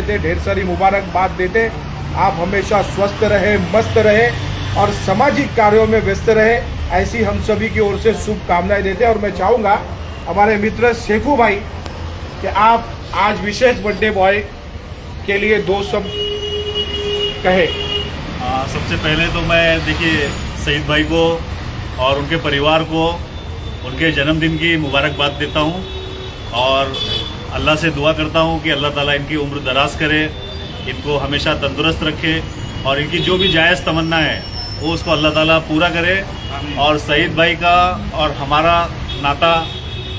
देते, ढेर सारी मुबारकबाद देते। आप हमेशा स्वस्थ रहे, मस्त रहे और सामाजिक कार्यों में व्यस्त रहे, ऐसी हम सभी की ओर से शुभकामनाएं देते हैं। और मैं चाहूँगा हमारे मित्र शेखू भाई कि आप आज विशेष बर्थडे बॉय के लिए दो शब्द कहे। सबसे पहले तो मैं देखिए सईद भाई को और उनके परिवार को उनके जन्मदिन की मुबारकबाद देता हूं और अल्लाह से दुआ करता हूं कि अल्लाह ताला इनकी उम्र दराज करे, इनको हमेशा तंदुरुस्त रखे और इनकी जो भी जायज़ तमन्ना है वो उसको अल्लाह ताला पूरा करे। और सईद भाई का और हमारा नाता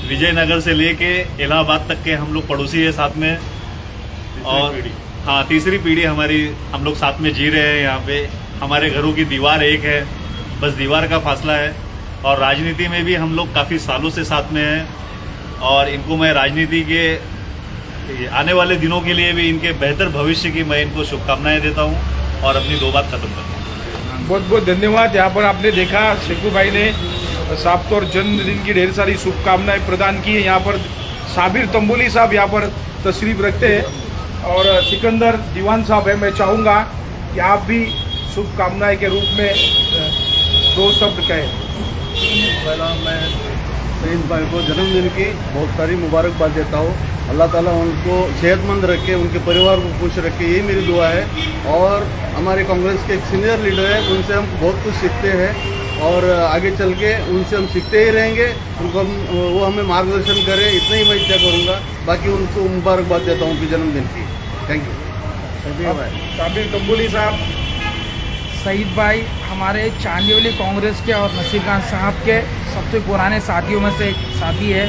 विजयनगर से लेके इलाहाबाद तक के हम लोग पड़ोसी है साथ में, और हाँ तीसरी पीढ़ी हमारी, हम लोग साथ में जी रहे हैं। यहाँ पे हमारे घरों की दीवार एक है, बस दीवार का फासला है। और राजनीति में भी हम लोग काफ़ी सालों से साथ में हैं और इनको मैं राजनीति के आने वाले दिनों के लिए भी इनके बेहतर भविष्य की मैं इनको शुभकामनाएं देता हूँ और अपनी दो बात खत्म करता हूँ। बहुत बहुत धन्यवाद। यहाँ पर आपने देखा शेखू भाई ने साहब तौर जन्मदिन की ढेर सारी शुभकामनाएं प्रदान की है। यहाँ पर साबिर तंबोली साहब यहाँ पर तशरीफ रखते हैं और सिकंदर दीवान साहब है। मैं चाहूँगा कि आप भी शुभकामनाएं के रूप में दो शब्द कहें। पहला मैं सईद भाई को जन्मदिन की बहुत सारी मुबारकबाद देता हूँ। अल्लाह ताला उनको सेहतमंद रखे, उनके परिवार को खुश रखे, यही मेरी दुआ है। और हमारे कांग्रेस के एक सीनियर लीडर है, उनसे हम बहुत कुछ सीखते हैं और आगे चल के उनसे हम सीखते ही रहेंगे। उनको वो हमें मार्गदर्शन करें, इतना ही मैं इच्छा करूँगा। बाकी उनको मुबारकबाद देता हूँ उनके जन्मदिन की। Thank you. साबिर तंबोली साहब। सईद भाई हमारे चांदीवली कांग्रेस के और नसीर खान साहब के सबसे पुराने साथियों में से एक साथी है।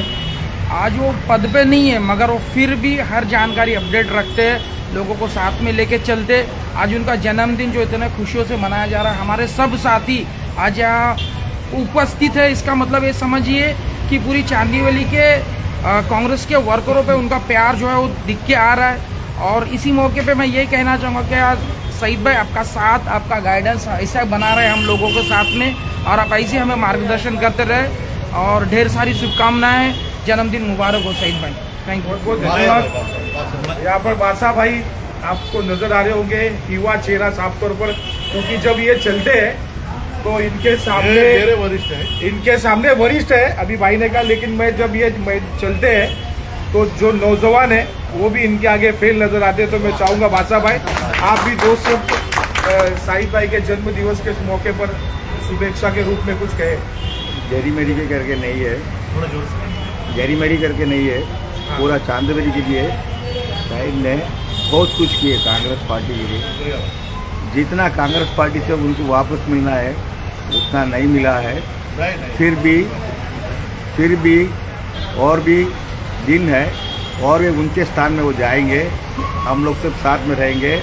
आज वो पद पे नहीं है मगर वो फिर भी हर जानकारी अपडेट रखते हैं, लोगों को साथ में लेके चलते। आज उनका जन्मदिन जो इतने खुशियों से मनाया जा रहा है, हमारे सब साथी आज यहाँ उपस्थित है। इसका मतलब ये समझिए कि पूरी चांदीवली के कांग्रेस के वर्करों पे उनका प्यार जो है वो दिख के आ रहा है। और इसी मौके पे मैं यही कहना चाहूँगा कि आज सईद भाई आपका साथ, आपका गाइडेंस ऐसा बना रहे हम लोगों के साथ में और आप ऐसे हमें मार्गदर्शन करते रहे और ढेर सारी शुभकामनाएं। जन्मदिन मुबारक हो सईद भाई। Thank you. बहुत धन्यवाद। यहाँ पर बादशाह भाई आपको नजर आ रहे होंगे, युवा चेहरा साफ तौर पर, क्योंकि जब ये चलते हैं तो इनके सामने वरिष्ठ है, इनके सामने वरिष्ठ है अभी भाई ने कहा, लेकिन मैं जब ये चलते हैं तो जो नौजवान है वो भी इनके आगे फेल नजर आते हैं। तो मैं चाहूँगा बादशाह भाई आप भी दो शब्द सईद भाई के जन्म दिवस के मौके पर शुभेच्छा के रूप में कुछ कहे। जेरी मेरी के करके नहीं है, थोड़ा जोर से। जेरी मेरी करके नहीं है, पूरा चांदवली के लिए साइड ने बहुत कुछ किए कांग्रेस पार्टी के लिए। जितना कांग्रेस पार्टी से उनको वापस मिलना है उतना नहीं मिला है। फिर भी और भी दिन है और वे उनके स्थान में वो जाएंगे, हम लोग सब साथ में रहेंगे।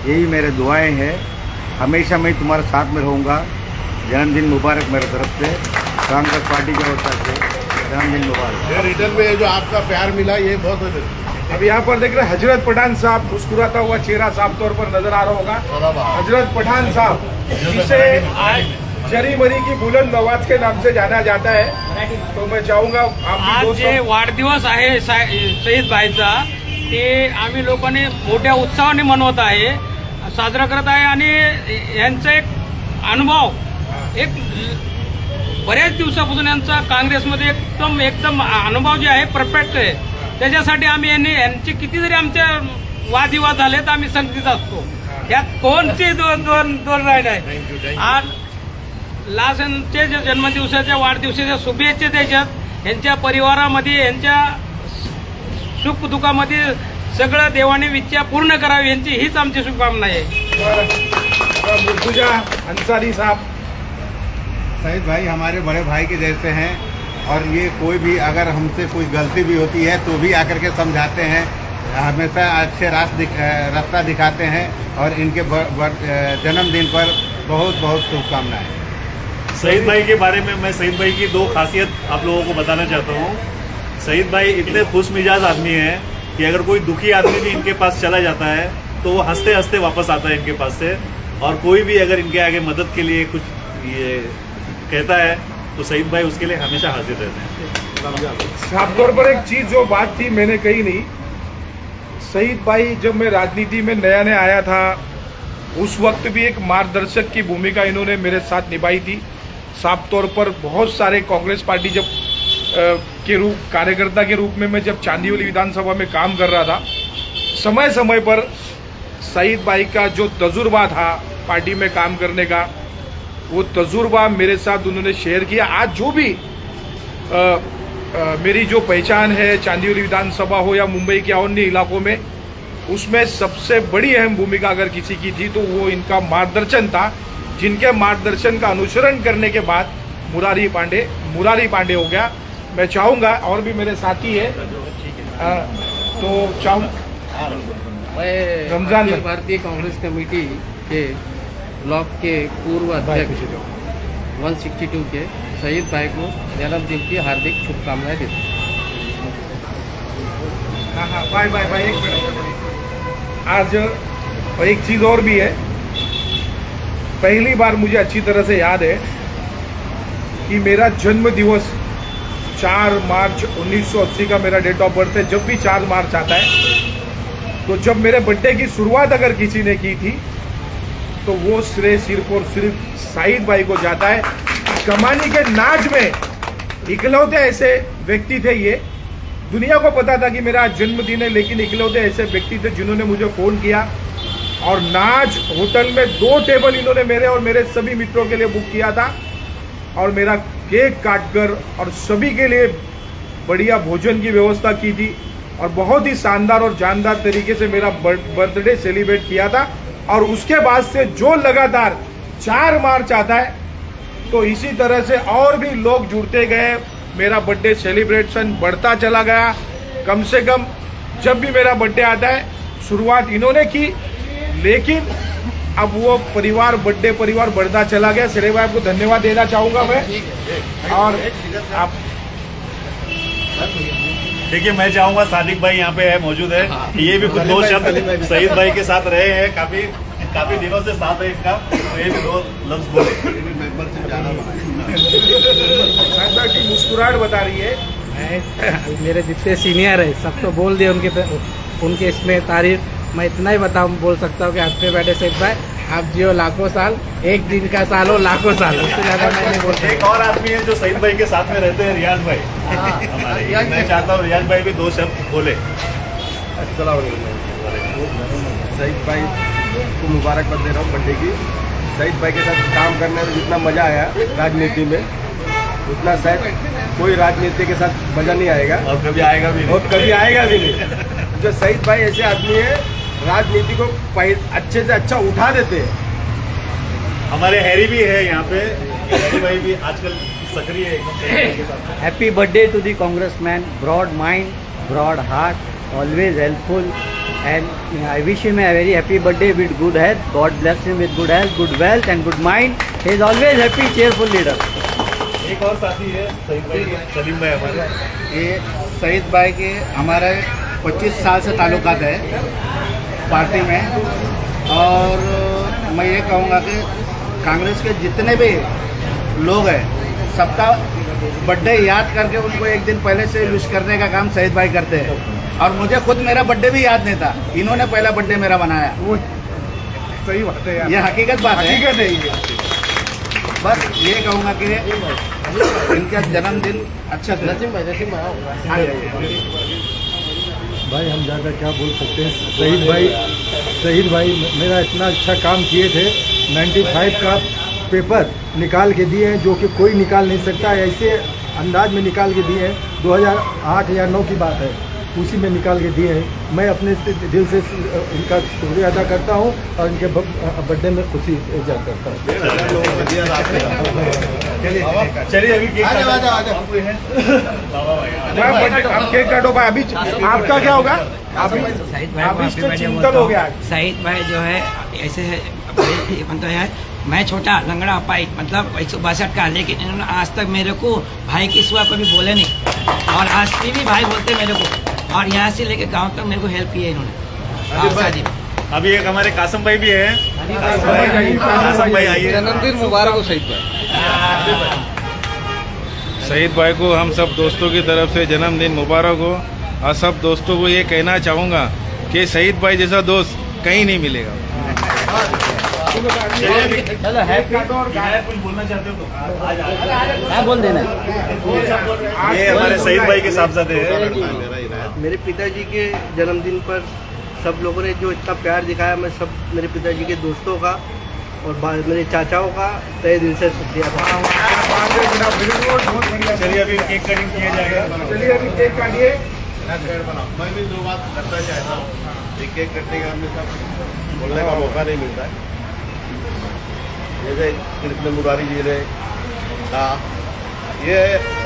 यही मेरे दुआएं हैं। हमेशा मैं तुम्हारे साथ में रहूँगा। जन्मदिन मुबारक मेरे तरफ से, कांग्रेस पार्टी की ओर से जन्मदिन मुबारक। रिटर्न में जो आपका प्यार मिला ये बहुत। अब यहाँ पर देख रहे हैं हजरत पठान साहब, मुस्कुराता हुआ चेहरा साफ तौर पर नजर आ रहा होगा। हजरत पठान साहब जिसे जरी मरी की बुलंद आवाज के नाम से जाना जाता है, तो मैं चाहूँगा आज जे वाढदिवस आहे सईद भाईचा ते आम्ही लोकांनी मोठ्या उत्साहाने मनवत आहे, साजरा करत आहे। आणि यांचा एक अनुभव, एक बऱ्याच दिवसापासून यांचा काँग्रेसमध्ये एकदम अनुभव जे आहे परफेक्ट आहे। त्याच्यासाठी आम्ही यांचे किती जरी आमच्या वादविवाद झाले तर आम्ही संगतीत असतो, यात कोणते दोन राहिलं आहे। आज लासांचे जन्मदिवसाच्या वाढदिवसाच्या शुभेच्छा द्यायच्यात। यांच्या परिवारामध्ये, यांच्या सुखदुःखामध्ये सगळं देवाने इच्छा पूर्ण करावी, यांची हीच आमची शुभकामना आहे। मुर्तुजा अंसारी साहब। सईद भाई हमारे बड़े भाई के जैसे हैं और ये कोई भी अगर हमसे कोई गलती भी होती है तो भी आकर के समझाते हैं, हमेशा अच्छे रास्ता दिखाते हैं और इनके जन्मदिन पर बहुत बहुत शुभकामनाएं। सईद भाई के बारे में मैं सईद भाई की दो खासियत आप लोगों को बताना चाहता हूँ। सईद भाई इतने खुश मिजाज आदमी हैं कि अगर कोई दुखी आदमी भी इनके पास चला जाता है तो वो हंसते हंसते वापस आता है इनके पास से। और कोई भी अगर इनके आगे मदद के लिए कुछ ये कहता है तो सईद भाई उसके लिए हमेशा हाजिर रहते हैं। साफ तौर पर एक चीज जो बात थी मैंने कही नहीं, सईद भाई जब मैं राजनीति में नया नया आया था उस वक्त भी एक मार्गदर्शक की भूमिका इन्होंने मेरे साथ निभाई थी। साफ तौर पर बहुत सारे कांग्रेस पार्टी जब कार्यकर्ता के रूप में मैं जब चांदीवली विधानसभा में काम कर रहा था, समय समय पर सईद भाई का जो तजुर्बा था पार्टी में काम करने का, वो तजुर्बा मेरे साथ उन्होंने शेयर किया। आज जो भी मेरी जो पहचान है चांदीवली विधानसभा हो या मुंबई के अन्य इलाकों में, उसमें सबसे बड़ी अहम भूमिका अगर किसी की थी तो वो इनका मार्गदर्शन था, जिनके मार्गदर्शन का अनुसरण करने के बाद मुरारी पांडे हो गया। मैं चाहूँगा, और भी मेरे साथी है तो चाहूँ मैं रमजान अखिल भारतीय कांग्रेस कमेटी के ब्लॉक के पूर्व अध्यक्ष 162 के सईद भाई को जन्मदिन की हार्दिक शुभकामनाएं देता हूँ। हाँ बाय बाय बाय। एक मिनट, आज एक चीज़ और भी है। पहली बार मुझे अच्छी तरह से याद है कि मेरा जन्म दिवस 4 मार्च 1980 का मेरा डेट ऑफ बर्थ है। जब भी 4 मार्च आता है तो जब मेरे बर्थडे की शुरुआत अगर किसी ने की थी तो वो श्रेय सिर्फ और सिर्फ सईद भाई को जाता है। कमानी के नाच में इकलौते ऐसे व्यक्ति थे, ये दुनिया को पता था कि मेरा जन्मदिन है, लेकिन इकलौते ऐसे व्यक्ति थे जिन्होंने मुझे फ़ोन किया और नाज होटल में 2 टेबल इन्होंने मेरे और मेरे सभी मित्रों के लिए बुक किया था और मेरा केक काटकर और सभी के लिए बढ़िया भोजन की व्यवस्था की थी और बहुत ही शानदार और जानदार तरीके से मेरा बर्थडे सेलिब्रेट किया था। और उसके बाद से जो लगातार 4 मार्च आता है तो इसी तरह से और भी लोग जुड़ते गए, मेरा बर्थडे सेलिब्रेशन बढ़ता चला गया। कम से कम जब भी मेरा बर्थडे आता है शुरुआत इन्होंने की, लेकिन अब वो बर्थडे परिवार बढ़ता चला गया। श्रेय भाई आपको धन्यवाद देना चाहूँगा मैं। और आप देखिए, मैं चाहूंगा सादिक भाई यहाँ पे है, मौजूद है, ये भी कुछ 2 शब्द सईद भाई के साथ रहे हैं, काफी दिनों से साथ है इसका, तो ये भी 2 लफ्ज बोले। साथ भाई की मुस्कुराहट बता रही है। मेरे जितने सीनियर है सब तो बोल दिए उनके इसमें तारीफ। मैं इतना ही बोल सकता हूँ कि हैप्पी बर्थडे सईद भाई, आप जियो लाखों साल, एक दिन का साल हो लाखों साल, उससे ज़्यादा मैं नहीं बोल सकता। एक और आदमी है जो सईद भाई के साथ में रहते हैं, रियाज भाई हमारे। मैं चाहता हूँ रियाज भाई भी 2 शब्द बोले। सईद भाई को मुबारकबाद दे रहा हूँ बर्थडे की। सईद भाई के साथ काम करने में जितना मज़ा आया राजनीति में, उतना शायद कोई राजनीति के साथ मज़ा नहीं आएगा और कभी आएगा भी नहीं। जो सईद भाई ऐसे आदमी है, राजनीति को अच्छे से अच्छा उठा देते हैं। हमारे हैरी भी है यहाँ पे, हैरी भाई भी आजकल सक्रिय है। Happy birthday to the congressman, broad mind, broad heart, always helpful, and I wish him a very happy birthday with good health. God bless him with good health, good wealth and good mind. He is always happy, cheerful leader. एक और साथी है सईद भाई, सलीम भाई हमारे। ये सईद भाई के हमारे 25 साल से ताल्लुकात है पार्टी में, और मैं ये कहूँगा कि कांग्रेस के जितने भी लोग हैं सबका बर्थडे याद करके उनको एक दिन पहले से विश करने का काम सईद भाई करते हैं। और मुझे खुद मेरा बर्थडे भी याद नहीं था, इन्होंने पहला बर्थडे मेरा बनाया। वो सही बात है यार, ये हकीकत बात है। हकीकत है ये। बस ये कहूँगा कि इनका जन्मदिन अच्छा से भाई हम ज़्यादा क्या बोल सकते हैं। शहीद भाई मेरा इतना अच्छा काम किए थे। 95 का पेपर निकाल के दिए हैं, जो कि कोई निकाल नहीं सकता, ऐसे अंदाज में निकाल के दिए हैं। 2008 या 9 की बात है, उसी में निकाल के दिए हैं। मैं अपने दिल से इनका शुक्रिया अदा करता हूँ और इनके बर्थडे में खुशी इजाद करता हूँ। चलिए अभी केक आप केक काटो भाई। अभी आपका क्या होगा? अभी चिंतन हो गया। सईद भाई जो है ऐसे है, तो है मैं छोटा लंगड़ा पाई, मतलब 162 का, लेकिन इन्होंने आज तक मेरे को भाई की सिवा कभी बोले नहीं, और आज भी भाई बोलते मेरे को, और यहाँ से लेके गांव तक मेरे को हेल्प की है इन्होंने। अभी एक हमारे कासम भाई भी है, कासम भाई आइए। जन्मदिन मुबारक हो सईद भाई। सईद भाई को हम सब दोस्तों की तरफ से जन्मदिन मुबारक हो। और सब दोस्तों को ये कहना चाहूँगा कि शहीद भाई जैसा दोस्त कहीं नहीं मिलेगा। चलो हैप्पी कुछ बोलना चाहते हो तो हाँ बोल देना। ये हमारे शहीद भाई के साहबजादे हैं। मेरे पिताजी के जन्मदिन पर सब लोगों ने जो इतना प्यार दिखाया, मैं सब मेरे पिताजी के दोस्तों का और मेरे चाचाओं का तहे दिल से शुक्रिया था। चलिए अभी केक कटिंग किया जाएगा। चलिए अभी केक काटिए। मैं भी दो बात करना चाहता हूँ। एक केक कटने का हमें सब बोलने का मौका नहीं मिलता है। जैसे कृष्ण मुरारी जी ने कहा, ये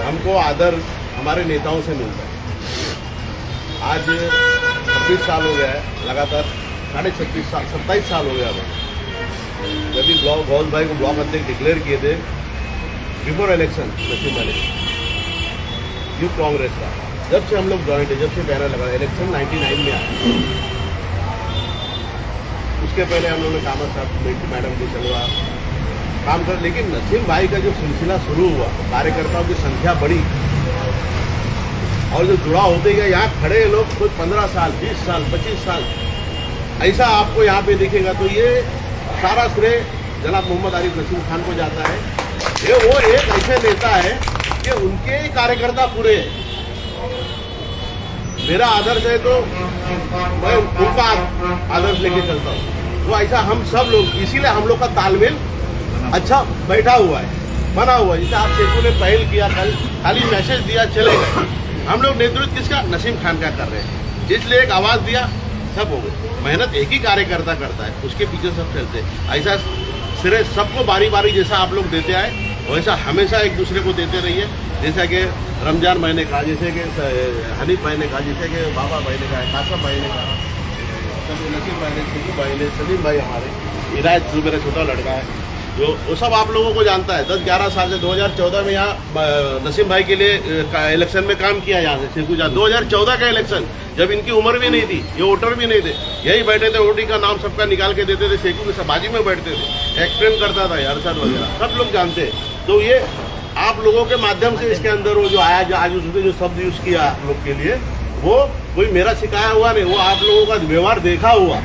हमको आदर हमारे नेताओं से मिलता है। आज 26 साल हो गया है, लगातार 26.5 साल 27 साल हो गया हमें। जब भी गौस भाई को ब्लॉक अध्यक्ष डिक्लेयर किए थे बिफोर इलेक्शन, नसीम वाले यूथ कांग्रेस का, जब से हम लोग ज्वाइंट है, जब से बैनर लगा, इलेक्शन 99 में आया। उसके पहले हम लोगों ने कामत साहब मैडम के चलवा काम कर, लेकिन नसीम भाई का जो सिलसिला शुरू हुआ, कार्यकर्ताओं की संख्या बढ़ी और जो जुड़ा होते गया, यहाँ खड़े लोग कुछ 15 साल 20 साल 25 साल ऐसा आपको यहाँ पे दिखेगा। तो ये सारा श्रेय जनाब मोहम्मद आरिफ नसीम खान को जाता है। ये वो एक ऐसे नेता है कि उनके ही कार्यकर्ता पूरे हैं। मेरा आदर्श है तो मैं उनका आदर्श लेके चलता हूँ। तो ऐसा हम सब लोग, इसीलिए हम लोग का तालमेल अच्छा बैठा हुआ है, बना हुआ है। जैसे आप शेखू ने पहल किया, कल खाली मैसेज दिया चले गए। हम लोग नेतृत्व किसका, नसीम खान का कर रहे हैं, इसलिए एक आवाज़ दिया, सब हो गए। मेहनत एक ही कार्यकर्ता करता है, उसके पीछे सब चलते हैं। ऐसा सिरे सबको बारी बारी जैसा आप लोग देते आए, वैसा हमेशा एक दूसरे को देते रहिए। जैसा कि रमजान भाई ने कहा, जैसे कि हनीफ भाई ने कहा, जैसे कि बाबा भाई ने कहा, कासम भाई ने कहा, नसीम भाई ने, सिद्धू भाई ने, सलीम भाई हमारे, हिदायत जो मेरा छोटा लड़का है, जो वो सब आप लोगों को जानता है। 10-11 साल से 2014 में यहाँ नसीम भाई के लिए इलेक्शन में काम किया यहाँ से शेखू जा। 2014 का इलेक्शन, जब इनकी उम्र भी नहीं थी, ये वोटर भी नहीं थे, यही बैठे थे, वोटिंग का नाम सबका निकाल के देते थे, शेखू के बाजी में बैठते थे, एक्सप्लेन करता था अरशद वगैरह, सब लोग जानते हैं। तो ये आप लोगों के माध्यम से इसके अंदर वो जो आया, जो आज उसने जो शब्द यूज़ किया आप लोग के लिए, वो कोई मेरा सिखाया हुआ नहीं, वो आप लोगों का व्यवहार देखा हुआ।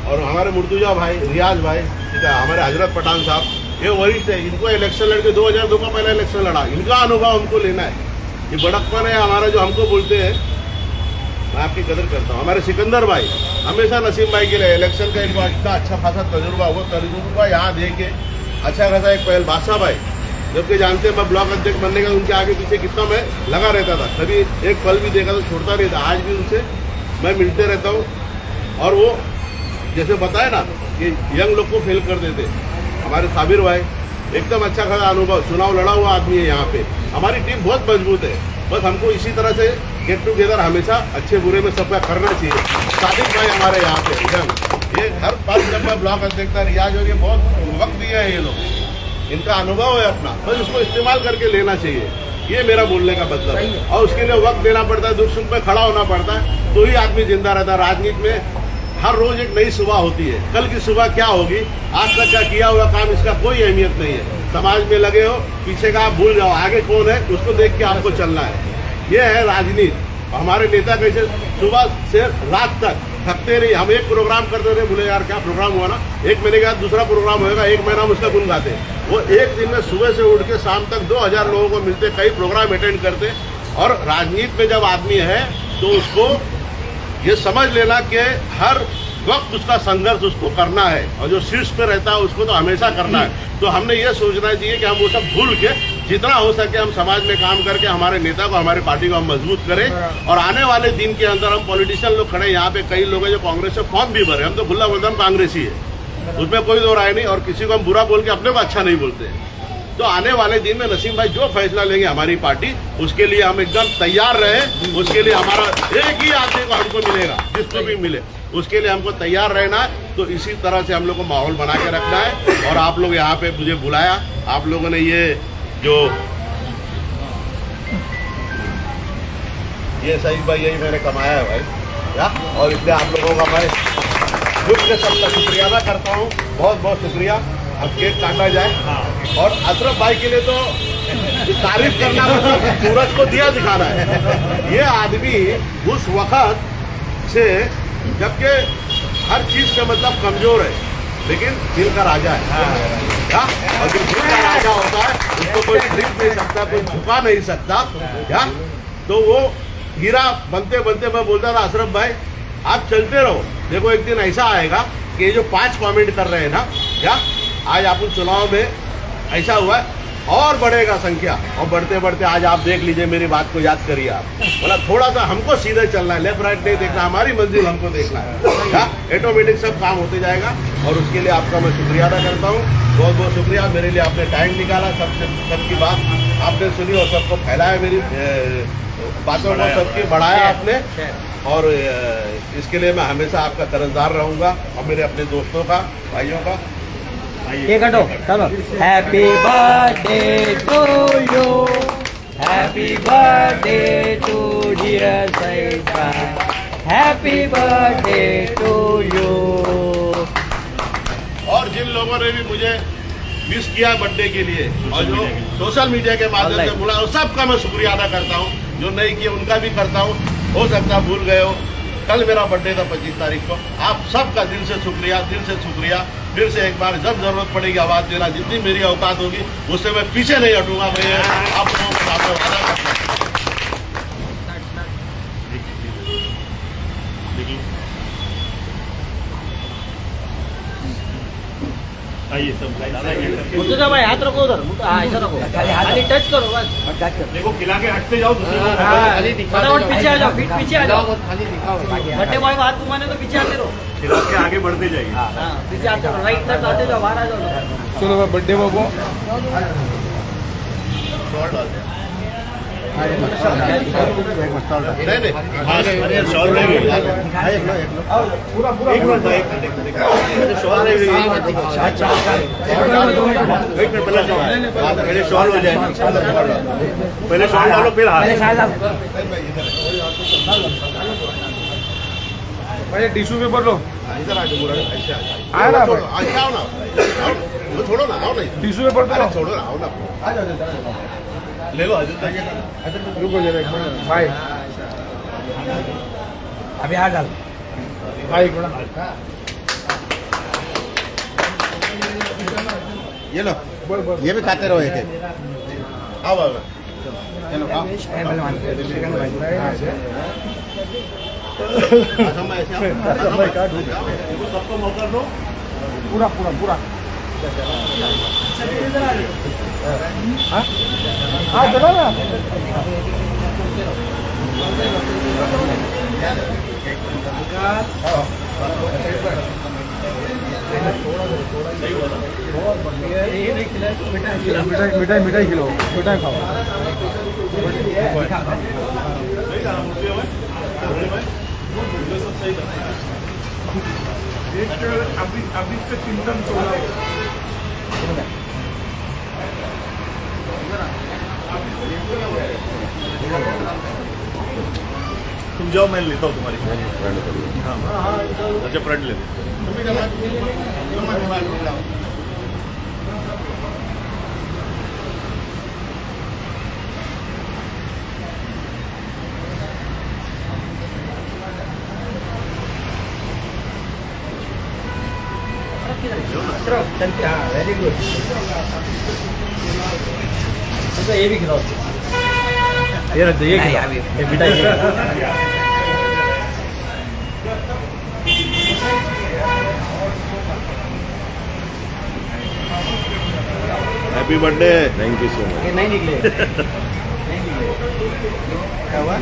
और हमारे मुर्तुजा भाई, रियाज भाई, हमारे हजरत पठान साहब, ये वरिष्ठ है, इनको इलेक्शन लड़के 2002 का पहला इलेक्शन लड़ा, इनका अनुभव हमको लेना है। ये बड़कपन है हमारा जो हमको बोलते हैं, मैं आपकी कदर करता हूँ। हमारे सिकंदर भाई हमेशा नसीम भाई के लिए इलेक्शन का इनको इतना अच्छा खासा तजुर्बा, वो तजुर्बा यहाँ दे के अच्छा खासा एक पहल। बादशाह भाई, जबकि जानते हैं मैं ब्लॉक अध्यक्ष बनने का उनके आगे पीछे कितना मैं लगा रहता था, कभी एक पल भी देखा तो छोड़ता नहीं था। आज भी उनसे मैं मिलते रहता हूँ और वो जैसे बताए ना कि यंग लोग को फेल कर देते। हमारे साबिर भाई एकदम अच्छा खासा अनुभव, चुनाव लड़ा हुआ आदमी है यहाँ पे। हमारी टीम बहुत मजबूत है, बस हमको इसी तरह से गेट टुगेदर हमेशा अच्छे बुरे में सबका करना चाहिए। सादिक भाई हमारे यहाँ पे यंग, ये हर बार जब मैं ब्लॉक अध्यक्ष था, रियाज और ये बहुत वक्त दिया है ये लोग, इनका अनुभव है अपना, बस उसको इस्तेमाल करके लेना चाहिए। ये मेरा बोलने का मतलब है। और उसके लिए वक्त देना पड़ता है, दुख सुख में खड़ा होना पड़ता है, तो ही आदमी जिंदा रहता है। राजनीति में हर रोज एक नई सुबह होती है, कल की सुबह क्या होगी, आज तक का किया हुआ काम, इसका कोई अहमियत नहीं है। समाज में लगे हो, पीछे का आप भूल जाओ, आगे कौन है उसको देख के आपको चलना है। ये है राजनीति। हमारे नेता कैसे सुबह से रात तक थकते नहीं। हम एक प्रोग्राम करते थे, बोले यार क्या प्रोग्राम हुआ ना, एक महीने के बाद दूसरा प्रोग्राम होगा, एक महीना हम उसका गुन गाते। वो एक दिन में सुबह से उठ के शाम तक 2000 लोगों को मिलते, कई प्रोग्राम अटेंड करते। और राजनीति में जब आदमी है तो उसको ये समझ लेना कि हर वक्त उसका संघर्ष उसको करना है, और जो शीर्ष पे रहता है उसको तो हमेशा करना है। तो हमने ये सोचना चाहिए कि हम वो सब भूल के जितना हो सके हम समाज में काम करके हमारे नेता को, हमारी पार्टी को हम मजबूत करें। और आने वाले दिन के अंदर हम पॉलिटिशियन लोग खड़े, यहाँ पे कई लोग हैं जो कांग्रेस से फॉर्म भी भरे, हम तो खुला बोलते हम कांग्रेसी है, उसमें कोई दो राय नहीं। और किसी को हम बुरा बोल के अपने को अच्छा नहीं बोलते। तो आने वाले दिन में नसीम भाई जो फैसला लेंगे हमारी पार्टी, उसके लिए हम एकदम तैयार रहे। उसके लिए हमारा एक ही आदमी को हमको मिलेगा, जिसको भी मिले उसके लिए हमको तैयार रहना है। तो इसी तरह से हम लोग को माहौल बना के रखना है। और आप लोग यहाँ पे मुझे बुलाया, आप लोगों ने ये शहीद भाई यही मैंने कमाया है भाई, या? और इसलिए आप लोगों का मैं खुद से सबका शुक्रिया अदा करता हूँ, बहुत बहुत शुक्रिया। अब केक काटा जाए। और अशरफ भाई के लिए तो तारीफ करना मतलब सूरज को दिया दिखाना है। ये आदमी उस वक्त से जबकि हर चीज से मतलब कमजोर है, लेकिन दिल का राजा है। क्या? और जो दिल का राजा होता है उसको कोई खरीद नहीं सकता, कोई झुका नहीं सकता। क्या? तो वो हीरा बनते बनते मैं बोलता था अशरफ भाई आप चलते रहो, देखो एक दिन ऐसा आएगा कि ये जो 5 कमेंट कर रहे हैं ना, क्या आज आप चुनाव में ऐसा हुआ है और बढ़ेगा संख्या, और बढ़ते बढ़ते आज आप देख लीजिए, मेरी बात को याद करिए आप, मतलब थोड़ा सा हमको सीधे चलना है, लेफ्ट राइट नहीं देखना, हमारी मंजिल हमको देखना है। क्या? ऑटोमेटिक सब काम होते जाएगा, और उसके लिए आपका मैं शुक्रिया अदा करता हूँ। बहुत बहुत शुक्रिया, मेरे लिए आपने टाइम निकाला, सबकी बात आपने सुनी और सबको फैलाया, मेरी बातों को सबकी बढ़ाया आपने, और इसके लिए मैं हमेशा आपका कर्जदार रहूँगा, और मेरे अपने दोस्तों का, भाइयों का। ये कटो चलो। Happy birthday to you, happy birthday to dear Saeed भाई, हैप्पी बर्थडे टू यू। और जिन लोगों ने भी मुझे विश किया बर्थडे के लिए और जो सोशल मीडिया के माध्यम से बोला, सबका मैं शुक्रिया अदा करता हूँ। जो नहीं किए उनका भी करता हूँ, हो सकता भूल गए हो। कल मेरा बर्थडे था 25 तारीख को। आप सबका दिल से शुक्रिया, दिल से शुक्रिया। फिर से एक बार जब जरूरत पड़ेगी आवाज़ देना, जितनी मेरी औकात होगी उससे मैं पीछे नहीं हटूंगा। मैं आप लोगों को सामने वादा करता हूं। आइए सब भाई हाथ रखो उधर, ऐसा रखो, खाली टच करो बस। देखो खिला के हटते जाओ दूसरे को। फटाफट पीछे आ जाओ, फिर पीछे आ जाओ। बर्थडे बॉय को हाथ घुमाने तो पीछे आते रहो, खिला के आगे बढ़ते जाइए। पीछे आते रहो, राइट तरफ आते जाओ, बाहर आ जाओ। चलो बर्थडे बॉय को नहीं शॉल पूरा पूरा एक मिनट शॉल मेरे शॉल हो जाए, पहले शॉल डालो फिर हाथ। भाई टिश्यू पेपर लो, इधर आके पूरा ऐसे आ जाओ। आया ना आओ ना, वो छोड़ो ना, आओ नहीं, टिश्यू पेपर अरे तो छोड़ो ना, आओ ना, ले लो। रुको जरा एक मिनट भाई, अभी हाथ डाल भाई एक मिनट। ये लो, बोल बोल। ये भी खाते रहो एक एक। आओ आओ, ये लो आओ। सबको मौका दो। पूरा पूरा पूरा हाँ चलो ना। मिठाई मिठाई खिलाओ, मिठाई खाओ। अभी से चिंतन तुम जाओ, मैं लेता हूँ तुम्हारी हाँ। अच्छा फ्रंट ले वेरी गुड। ये भी खिलाओ, ये रख दो, ये खिलाओ, ये मिठाई happy birthday, thank you so much. ये नहीं निकले। क्या हुआ?